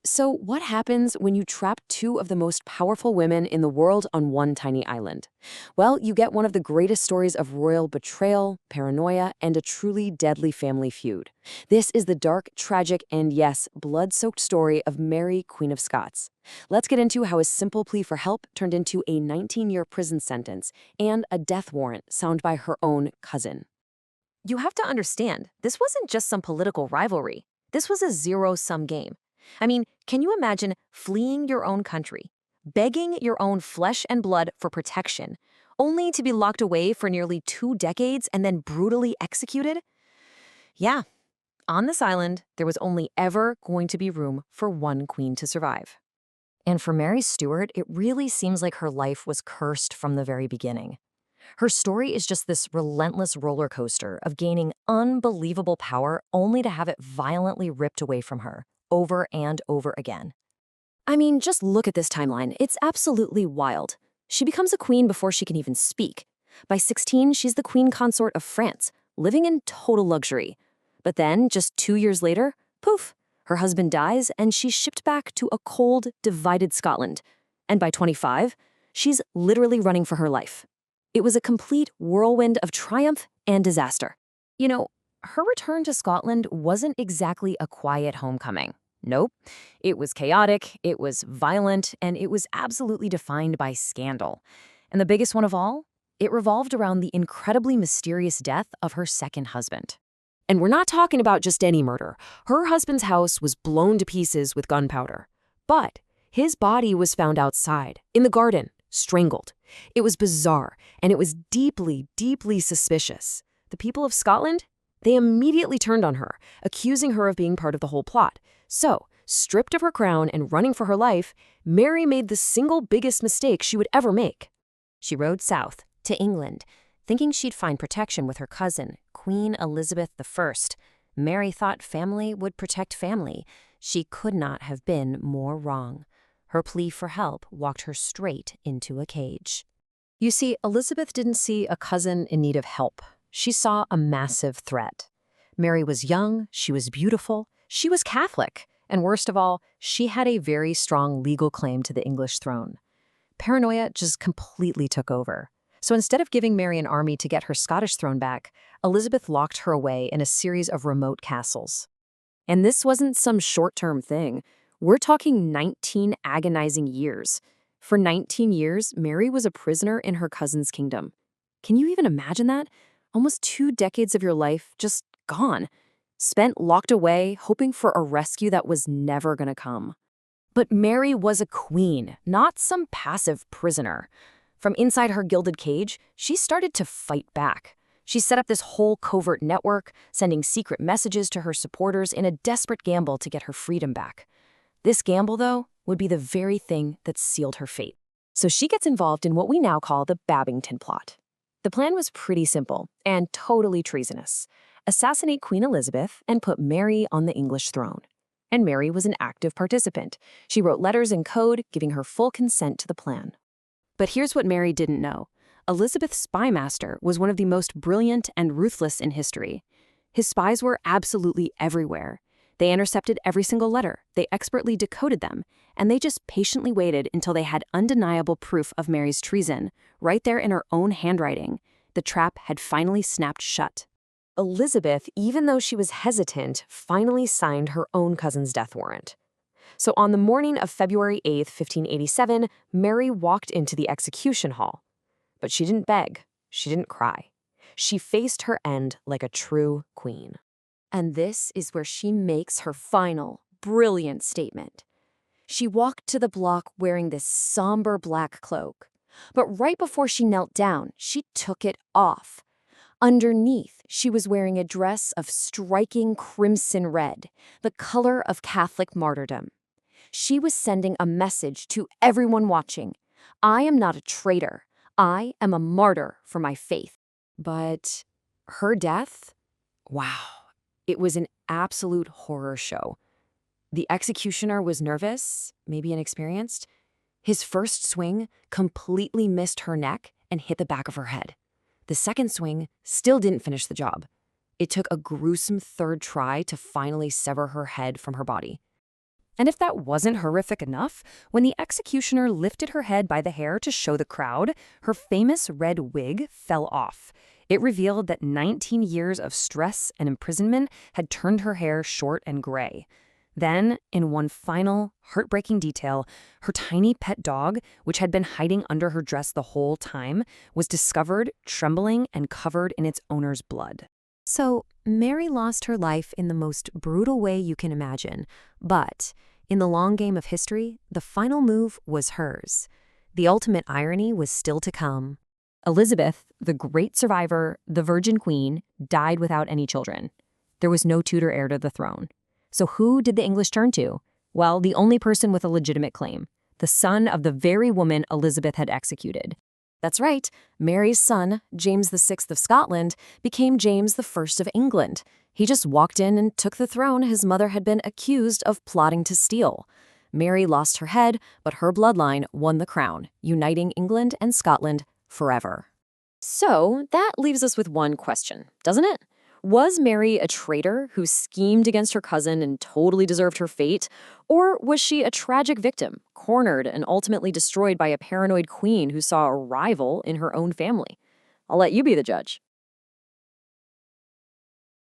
So, what happens when you trap two of the most powerful women in the world on one tiny island? Well, you get one of the greatest stories of royal betrayal, paranoia, and a truly deadly family feud. This is the dark, tragic, and yes, blood soaked story of Mary, Queen of Scots. Let's get into how a simple plea for help turned into a 19-year prison sentence and a death warrant signed by her own cousin. You have to understand, this wasn't just some political rivalry. This was a zero-sum game. I mean, can you imagine fleeing your own country, begging your own flesh and blood for protection, only to be locked away for nearly 2 decades and then brutally executed? Yeah, on this island, there was only ever going to be room for one queen to survive. And for Mary Stuart, it really seems like her life was cursed from the very beginning. Her story is just this relentless roller coaster of gaining unbelievable power only to have it violently ripped away from her, over and over again. I mean, just look at this timeline. It's absolutely wild. She becomes a queen before she can even speak. By 16, she's the queen consort of France, living in total luxury. But then, just 2 years later, poof, her husband dies and she's shipped back to a cold, divided Scotland. And by 25, she's literally running for her life. It was a complete whirlwind of triumph and disaster. You know, her return to Scotland wasn't exactly a quiet homecoming. Nope. It was chaotic, it was violent, and it was absolutely defined by scandal. And the biggest one of all, it revolved around the incredibly mysterious death of her second husband. And we're not talking about just any murder. Her husband's house was blown to pieces with gunpowder. But his body was found outside, in the garden, strangled. It was bizarre, and it was deeply, deeply suspicious. The people of Scotland, they immediately turned on her, accusing her of being part of the whole plot. So, stripped of her crown and running for her life, Mary made the single biggest mistake she would ever make. She rode south to England, thinking she'd find protection with her cousin, Queen Elizabeth I. Mary thought family would protect family. She could not have been more wrong. Her plea for help walked her straight into a cage. You see, Elizabeth didn't see a cousin in need of help. She saw a massive threat. Mary was young, she was beautiful, she was Catholic, and worst of all, she had a very strong legal claim to the English throne. Paranoia just completely took over. So instead of giving Mary an army to get her Scottish throne back, Elizabeth locked her away in a series of remote castles. And this wasn't some short-term thing. We're talking 19 agonizing years. For 19 years, Mary was a prisoner in her cousin's kingdom. Can you even imagine that? Almost 2 decades of your life just gone. Spent locked away, hoping for a rescue that was never gonna come. But Mary was a queen, not some passive prisoner. From inside her gilded cage, she started to fight back. She set up this whole covert network, sending secret messages to her supporters in a desperate gamble to get her freedom back. This gamble, though, would be the very thing that sealed her fate. So she gets involved in what we now call the Babington Plot. The plan was pretty simple and totally treasonous. Assassinate Queen Elizabeth and put Mary on the English throne. And Mary was an active participant. She wrote letters in code, giving her full consent to the plan. But here's what Mary didn't know. Elizabeth's spymaster was one of the most brilliant and ruthless in history. His spies were absolutely everywhere. They intercepted every single letter, they expertly decoded them, and they just patiently waited until they had undeniable proof of Mary's treason, right there in her own handwriting. The trap had finally snapped shut. Elizabeth, even though she was hesitant, finally signed her own cousin's death warrant. So on the morning of February 8th, 1587, Mary walked into the execution hall. But she didn't beg, she didn't cry. She faced her end like a true queen. And this is where she makes her final, brilliant statement. She walked to the block wearing this somber black cloak. But right before she knelt down, she took it off. Underneath, she was wearing a dress of striking crimson red, the color of Catholic martyrdom. She was sending a message to everyone watching. I am not a traitor. I am a martyr for my faith. But her death? Wow. It was an absolute horror show. The executioner was nervous, maybe inexperienced. His first swing completely missed her neck and hit the back of her head. The second swing still didn't finish the job. It took a gruesome third try to finally sever her head from her body. And if that wasn't horrific enough, when the executioner lifted her head by the hair to show the crowd, her famous red wig fell off. It revealed that 19 years of stress and imprisonment had turned her hair short and gray. Then, in one final, heartbreaking detail, her tiny pet dog, which had been hiding under her dress the whole time, was discovered trembling and covered in its owner's blood. So, Mary lost her life in the most brutal way you can imagine, but in the long game of history, the final move was hers. The ultimate irony was still to come. Elizabeth, the great survivor, the Virgin Queen, died without any children. There was no Tudor heir to the throne. So who did the English turn to? Well, the only person with a legitimate claim, the son of the very woman Elizabeth had executed. That's right, Mary's son, James VI of Scotland, became James I of England. He just walked in and took the throne his mother had been accused of plotting to steal. Mary lost her head, but her bloodline won the crown, uniting England and Scotland forever. So that leaves us with one question, doesn't it? Was Mary a traitor who schemed against her cousin and totally deserved her fate? Or was she a tragic victim, cornered and ultimately destroyed by a paranoid queen who saw a rival in her own family? I'll let you be the judge.